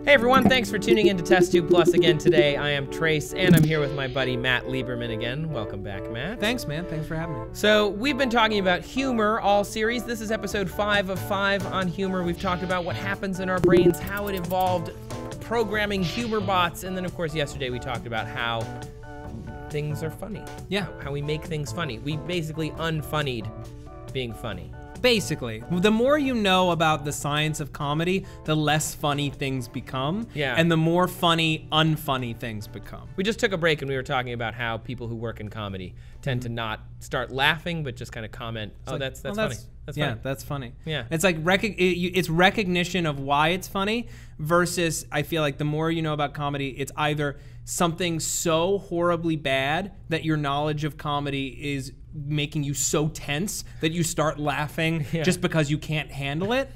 Hey everyone, thanks for tuning in to Test Tube Plus again today. I am Trace, and I'm here with my buddy Matt Lieberman again. Welcome back, Matt. Thanks, man. Thanks for having me. So, we've been talking about humor all series. This is episode 5 of 5 on humor. We've talked about what happens in our brains, how it evolved, programming humor bots, and then of course yesterday we talked about how things are funny. Yeah. How we make things funny. We basically unfunnied being funny. Basically, the more you know about the science of comedy, the less funny things become. Yeah. And the more funny, unfunny things become. We just took a break and we were talking about how people who work in comedy tend to not start laughing, but just kind of comment, that's funny. That's yeah, funny. that's funny. Yeah. It's like it's recognition of why it's funny versus I feel like the more you know about comedy, it's either something so horribly bad that your knowledge of comedy is making you so tense that you start laughing just because you can't handle it,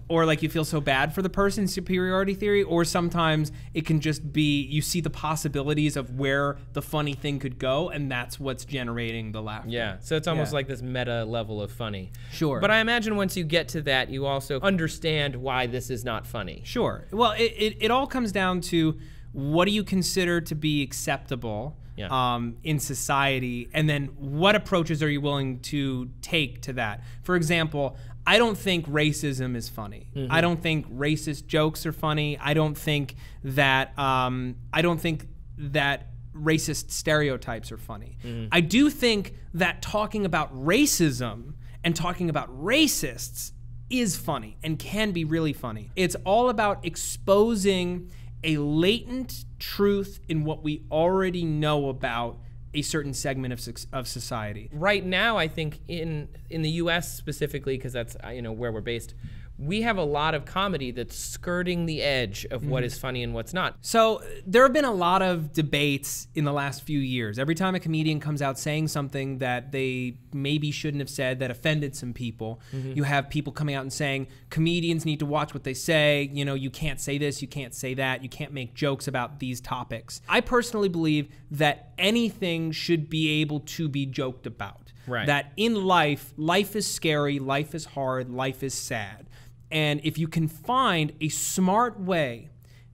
or like you feel so bad for the person, superiority theory, or sometimes it can just be you see the possibilities of where the funny thing could go, and that's what's generating the laughter. Yeah, so it's almost like this meta level of funny. Sure. But I imagine once you get to that, you also understand why this is not funny. Sure. Well, it all comes down to what do you consider to be acceptable in society, and then what approaches are you willing to take to that? For example, I don't think racism is funny. Mm-hmm. I don't think racist jokes are funny. I don't think that racist stereotypes are funny. Mm-hmm. I do think that talking about racism and talking about racists is funny and can be really funny. It's all about exposing a latent truth in what we already know about a certain segment of society. Right now, I think in the U.S. specifically, because that's where we're based, we have a lot of comedy that's skirting the edge of what is funny and what's not. So there have been a lot of debates in the last few years. Every time a comedian comes out saying something that they maybe shouldn't have said that offended some people, you have people coming out and saying, comedians need to watch what they say, you can't say this, you can't say that, you can't make jokes about these topics. I personally believe that anything should be able to be joked about. Right. That in life is scary, life is hard, life is sad. And if you can find a smart way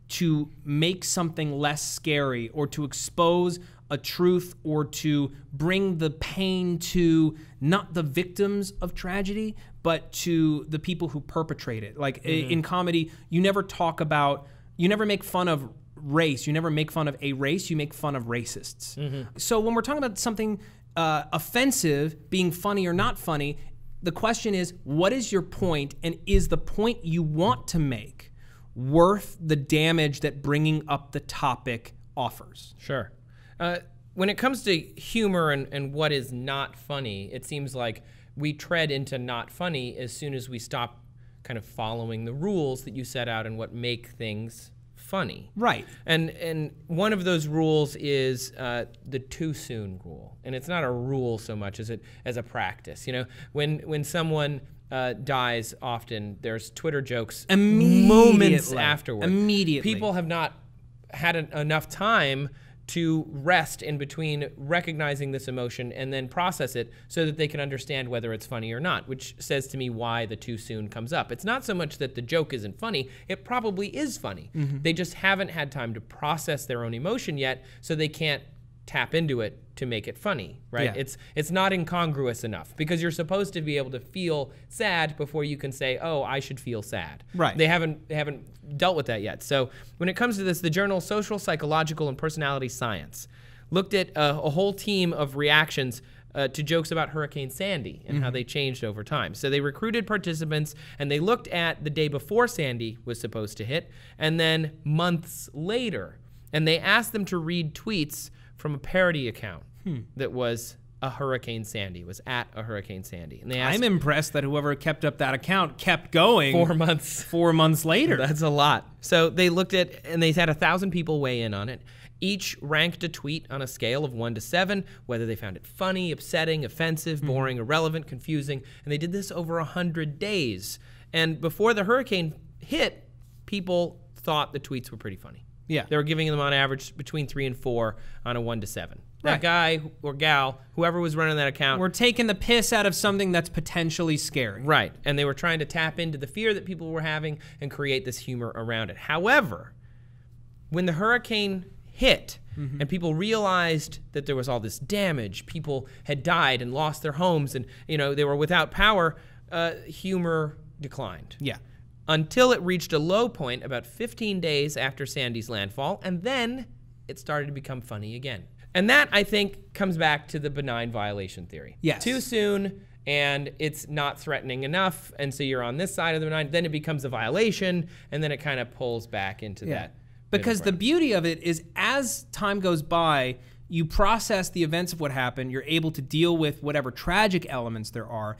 to make something less scary or to expose a truth or to bring the pain to not the victims of tragedy, but to the people who perpetrate it. Like in comedy, you never make fun of race. You never make fun of a race. You make fun of racists. So when we're talking about something offensive being funny or not funny, the question is, what is your point, and is the point you want to make worth the damage that bringing up the topic offers? Sure. When it comes to humor and what is not funny, it seems like we tread into not funny as soon as we stop kind of following the rules that you set out and what make things funny. Right. And one of those rules is the too soon rule. And it's not a rule so much as a practice. When someone dies, often there's Twitter jokes moments afterward. Immediately. People have not had enough time to rest in between recognizing this emotion and then process it so that they can understand whether it's funny or not, which says to me why the too soon comes up. It's not so much that the joke isn't funny, it probably is funny. They just haven't had time to process their own emotion yet, so they can't tap into it to make it funny, right? Yeah. It's not incongruous enough because you're supposed to be able to feel sad before you can say, oh, I should feel sad. Right. They haven't dealt with that yet. So when it comes to this, the journal Social, Psychological, and Personality Science looked at a whole team of reactions to jokes about Hurricane Sandy and how they changed over time. So they recruited participants and they looked at the day before Sandy was supposed to hit and then months later. And they asked them to read tweets from a parody account that was a Hurricane Sandy, was at a Hurricane Sandy. And they asked, I'm impressed that whoever kept up that account kept going 4 months. 4 months later. That's a lot. So they looked at, and they had 1,000 people weigh in on it. Each ranked a tweet on a scale of 1 to 7, whether they found it funny, upsetting, offensive, boring, irrelevant, confusing. And they did this over 100 days. And before the hurricane hit, people thought the tweets were pretty funny. Yeah. They were giving them on average between 3 and 4 on a 1 to 7. That Right. guy or gal, whoever was running that account. We're taking the piss out of something that's potentially scary. Right. And they were trying to tap into the fear that people were having and create this humor around it. However, when the hurricane hit and people realized that there was all this damage, people had died and lost their homes, and they were without power, humor declined. Yeah. Until it reached a low point about 15 days after Sandy's landfall, and then it started to become funny again. And that, I think, comes back to the benign violation theory. Yes. Too soon, and it's not threatening enough, and so you're on this side of the benign, then it becomes a violation, and then it kind of pulls back into that. Because the beauty of it is, as time goes by, you process the events of what happened, you're able to deal with whatever tragic elements there are,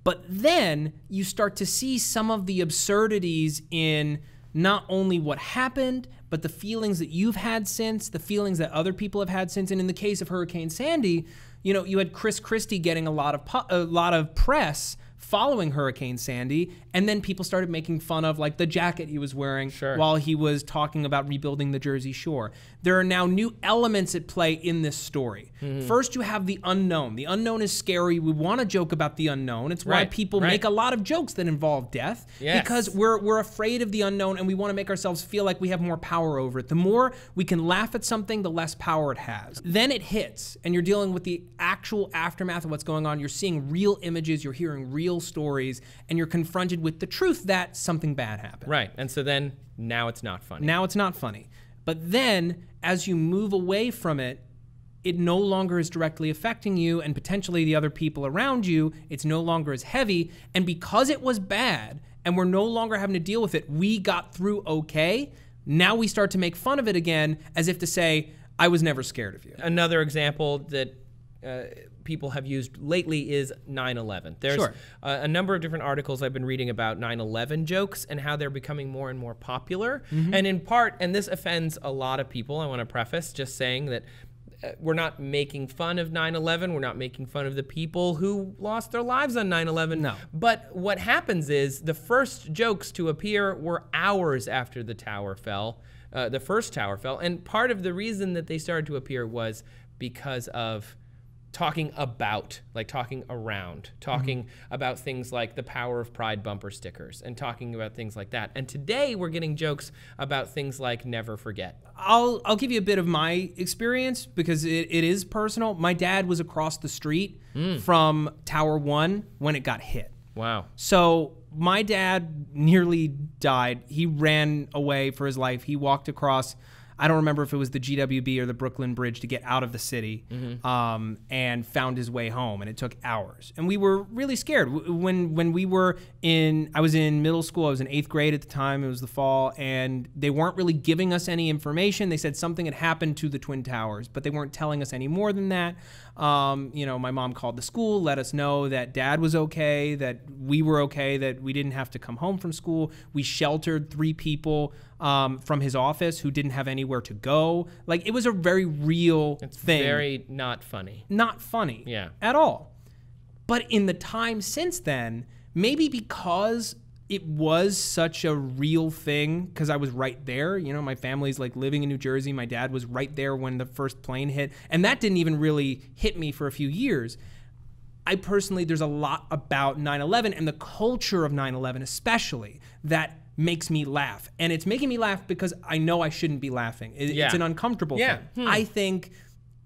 but then you start to see some of the absurdities in not only what happened, but the feelings that you've had since, the feelings that other people have had since. And in the case of Hurricane Sandy, you had Chris Christie getting a lot of press following Hurricane Sandy, and then people started making fun of like the jacket he was wearing while he was talking about rebuilding the Jersey Shore. There are now new elements at play in this story. First, you have the unknown. The unknown is scary. We want to joke about the unknown. It's why people make a lot of jokes that involve death, because we're afraid of the unknown, and we want to make ourselves feel like we have more power over it. The more we can laugh at something, the less power it has. Then it hits, and you're dealing with the actual aftermath of what's going on. You're seeing real images, you're hearing real stories, and you're confronted with the truth that something bad happened. Right. And so then now it's not funny. Now it's not funny. But then as you move away from it, it no longer is directly affecting you and potentially the other people around you. It's no longer as heavy. And because it was bad and we're no longer having to deal with it, we got through okay. Now we start to make fun of it again, as if to say, I was never scared of you. Another example that people have used lately is 9/11. There's a number of different articles I've been reading about 9/11 jokes and how they're becoming more and more popular. And in part, and this offends a lot of people, I want to preface just saying that we're not making fun of 9/11. We're not making fun of the people who lost their lives on 9/11. No. But what happens is the first jokes to appear were hours after the tower fell, the first tower fell. And part of the reason that they started to appear was because of talking about, like talking around, talking about things like the power of pride bumper stickers and talking about things like that. And today we're getting jokes about things like never forget. I'll give you a bit of my experience because it is personal. My dad was across the street from Tower 1 when it got hit. Wow. So my dad nearly died. He ran away for his life. He walked across, I don't remember if it was the GWB or the Brooklyn Bridge to get out of the city, and found his way home, and it took hours. And we were really scared. When we were I was in middle school, I was in 8th grade at the time, it was the fall, and they weren't really giving us any information. They said something had happened to the Twin Towers, but they weren't telling us any more than that. My mom called the school, let us know that Dad was okay, that we were okay, that we didn't have to come home from school. We sheltered 3 people from his office who didn't have anywhere to go. Like, it was a very real thing. It's very not funny. Not funny. Yeah. At all. But in the time since then, maybe because it was such a real thing, because I was right there. My family's like living in New Jersey. My dad was right there when the first plane hit. And that didn't even really hit me for a few years. I personally, there's a lot about 9/11 and the culture of 9/11 especially that makes me laugh. And it's making me laugh because I know I shouldn't be laughing. It's an uncomfortable thing. I think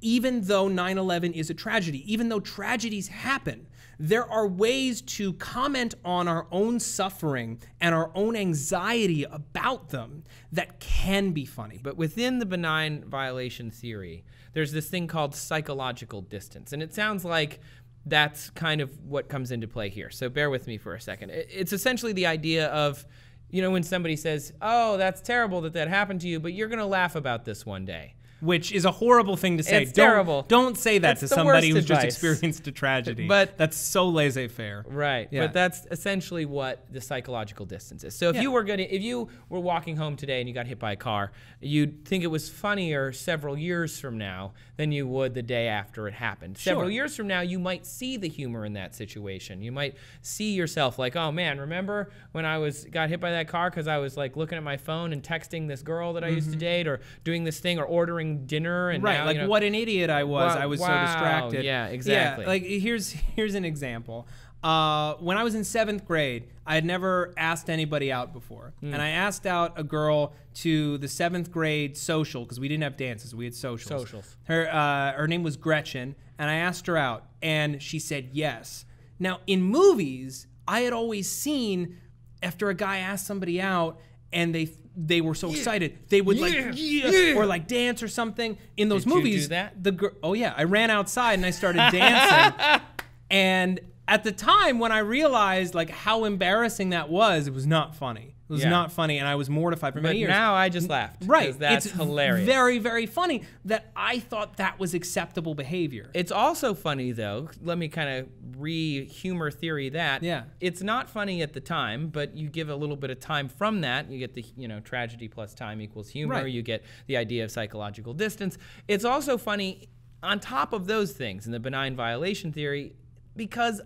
even though 9/11 is a tragedy, even though tragedies happen, there are ways to comment on our own suffering and our own anxiety about them that can be funny. But within the benign violation theory, there's this thing called psychological distance. And it sounds like that's kind of what comes into play here. So bear with me for a second. It's essentially the idea of, when somebody says, oh, that's terrible that happened to you, but you're going to laugh about this one day. which is a horrible thing to say. It's terrible. Don't say that It's to the somebody worst who's just advice. experienced a tragedy. But that's so laissez-faire. Right. Yeah. But that's essentially what the psychological distance is. So if you were walking home today and you got hit by a car, you'd think it was funnier several years from now than you would the day after it happened. Sure. Several years from now, you might see the humor in that situation. You might see yourself like, oh man, remember when I got hit by that car because I was like looking at my phone and texting this girl that I used to date, or doing this thing, or ordering dinner, and Right, now, like what an idiot I was. I was so distracted. Yeah, exactly. Yeah, like here's an example. When I was in 7th grade, I had never asked anybody out before. And I asked out a girl to the 7th grade social, because we didn't have dances, we had socials. Her name was Gretchen, and I asked her out, and she said yes. Now, in movies, I had always seen after a guy asked somebody out and they were so excited, they would or like dance or something. In those movies, Did you do that? Oh yeah, I ran outside and I started dancing. And at the time when I realized like how embarrassing that was, it was not funny. It was not funny, and I was mortified for many years. But now I just laughed. Right. That's it's hilarious. Very, very funny that I thought that was acceptable behavior. It's also funny, though. Let me kind of re-humor theory that. Yeah. It's not funny at the time, but you give a little bit of time from that. You get the, tragedy plus time equals humor. Right. You get the idea of psychological distance. It's also funny on top of those things in the benign violation theory because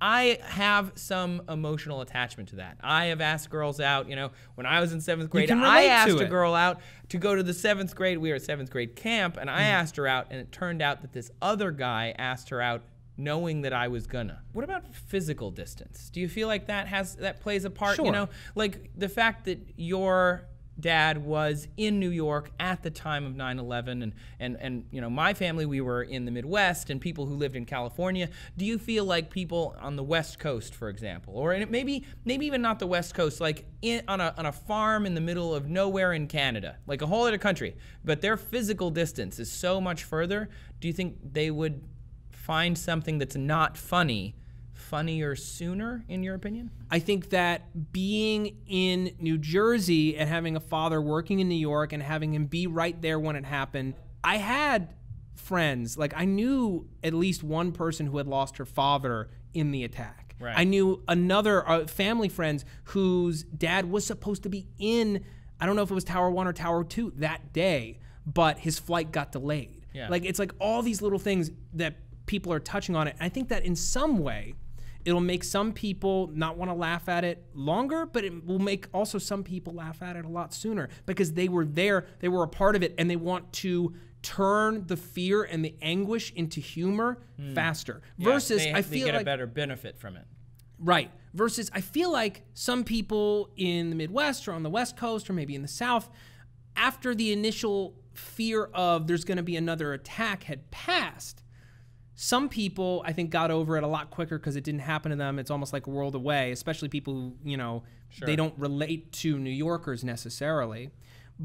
I have some emotional attachment to that. I have asked girls out, when I was in 7th grade, I asked a girl out to go to the 7th grade. We were at 7th grade camp, and I asked her out, and it turned out that this other guy asked her out knowing that I was gonna. What about physical distance? Do you feel like that plays a part? Sure. Like the fact that your dad was in New York at the time of 9/11, and my family, we were in the Midwest, and people who lived in California. Do you feel like people on the West Coast, for example, or maybe even not the West Coast, like on a farm in the middle of nowhere in Canada, like a whole other country, but their physical distance is so much further? Do you think they would find something that's not funnier sooner, in your opinion? I think that being in New Jersey and having a father working in New York and having him be right there when it happened, I had friends, like I knew at least one person who had lost her father in the attack. Right. I knew another family friends whose dad was supposed to be in, I don't know if it was Tower 1 or Tower 2 that day, but his flight got delayed. Yeah. Like it's like all these little things that people are touching on it. And I think that in some way, it'll make some people not want to laugh at it longer, but it will make also some people laugh at it a lot sooner because they were there, they were a part of it, and they want to turn the fear and the anguish into humor faster. Versus, I feel they get like a better benefit from it. Right. Versus, I feel like some people in the Midwest or on the West Coast or maybe in the South, after the initial fear of there's going to be another attack had passed, some people, I think, got over it a lot quicker because it didn't happen to them. It's almost like a world away, especially people who, they don't relate to New Yorkers necessarily.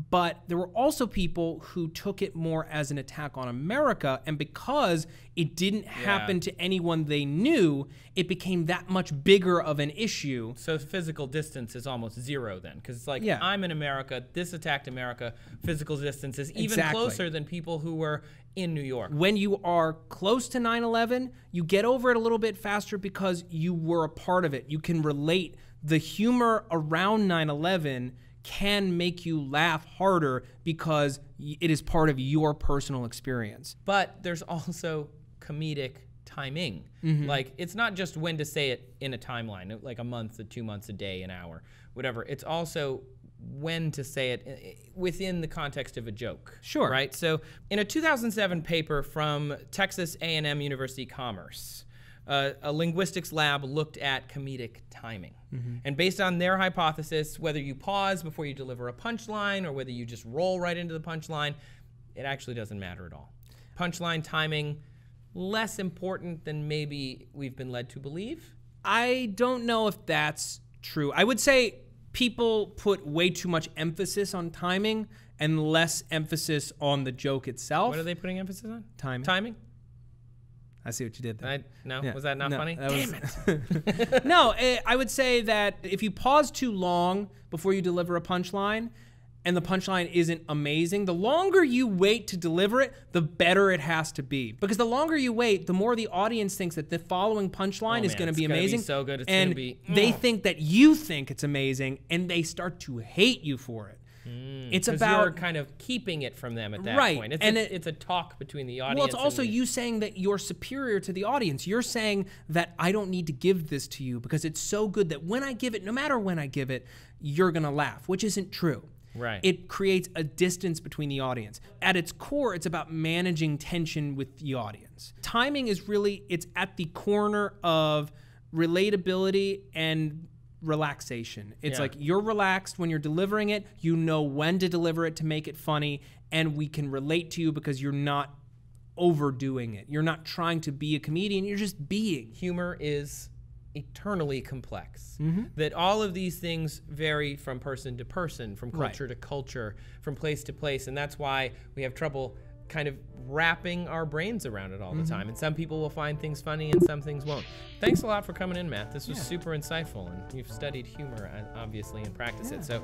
But there were also people who took it more as an attack on America, and because it didn't happen to anyone they knew, it became that much bigger of an issue. So physical distance is almost zero then, because it's like, I'm in America, this attacked America, physical distance is even closer than people who were in New York. When you are close to 9/11, you get over it a little bit faster because you were a part of it. You can relate. The humor around 9/11 can make you laugh harder because it is part of your personal experience. But there's also comedic timing. Like, it's not just when to say it in a timeline, like a month, 2 months, a day, an hour, whatever. It's also when to say it within the context of a joke. Sure. Right? So in a 2007 paper from Texas A&M University Commerce, a linguistics lab looked at comedic timing. And based on their hypothesis, whether you pause before you deliver a punchline or whether you just roll right into the punchline, it actually doesn't matter at all. Punchline timing, less important than maybe we've been led to believe. I don't know if that's true. I would say people put way too much emphasis on timing and less emphasis on the joke itself. What are they putting emphasis on? Timing. Timing? I see what you did there. Was that not funny? Damn it. No, I would say that if you pause too long before you deliver a punchline, and the punchline isn't amazing, the longer you wait to deliver it, the better it has to be. Because the longer you wait, the more the audience thinks that the following punchline is going to be amazing. It's so good. It's and going to be. They think that you think it's amazing, and they start to hate you for it. It's about you're kind of keeping it from them at that point. It's a talk between the audience. Well, it's also you saying that you're superior to the audience. You're saying that I don't need to give this to you because it's so good that when I give it, no matter when I give it, you're going to laugh, which isn't true. Right. It creates a distance between the audience. At its core, it's about managing tension with the audience. Timing is really, it's at the corner of relatability and relaxation. It's like you're relaxed when you're delivering it. You know when to deliver it to make it funny, and we can relate to you because you're not overdoing it. You're not trying to be a comedian. You're just being. Humor is eternally complex. That all of these things vary from person to person, from culture to culture, from place to place, and that's why we have trouble kind of wrapping our brains around it all the time. And some people will find things funny and some things won't. Thanks a lot for coming in, Matt. This was super insightful, and you've studied humor, obviously, and practice it. So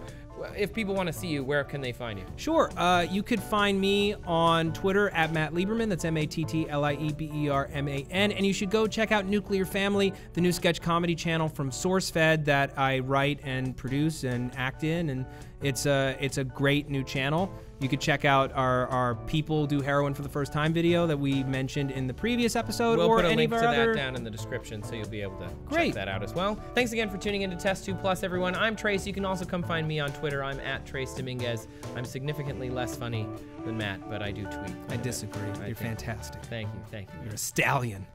if people want to see you, where can they find you? Sure. You could find me on Twitter at Matt Lieberman. That's MattLieberman. And you should go check out Nuclear Family, the new sketch comedy channel from SourceFed that I write and produce and act in. And it's a great new channel. You could check out our People Do Heroin for the First Time video that we mentioned in the previous episode. We'll put a any link of to our that other... down in the description, so you'll be able to check that out as well. Thanks again for tuning in to Test 2 Plus, everyone. I'm Trace. You can also come find me on Twitter. I'm at Trace Dominguez. I'm significantly less funny than Matt, but I do tweet. I disagree. You're fantastic. Thank you. You're a stallion.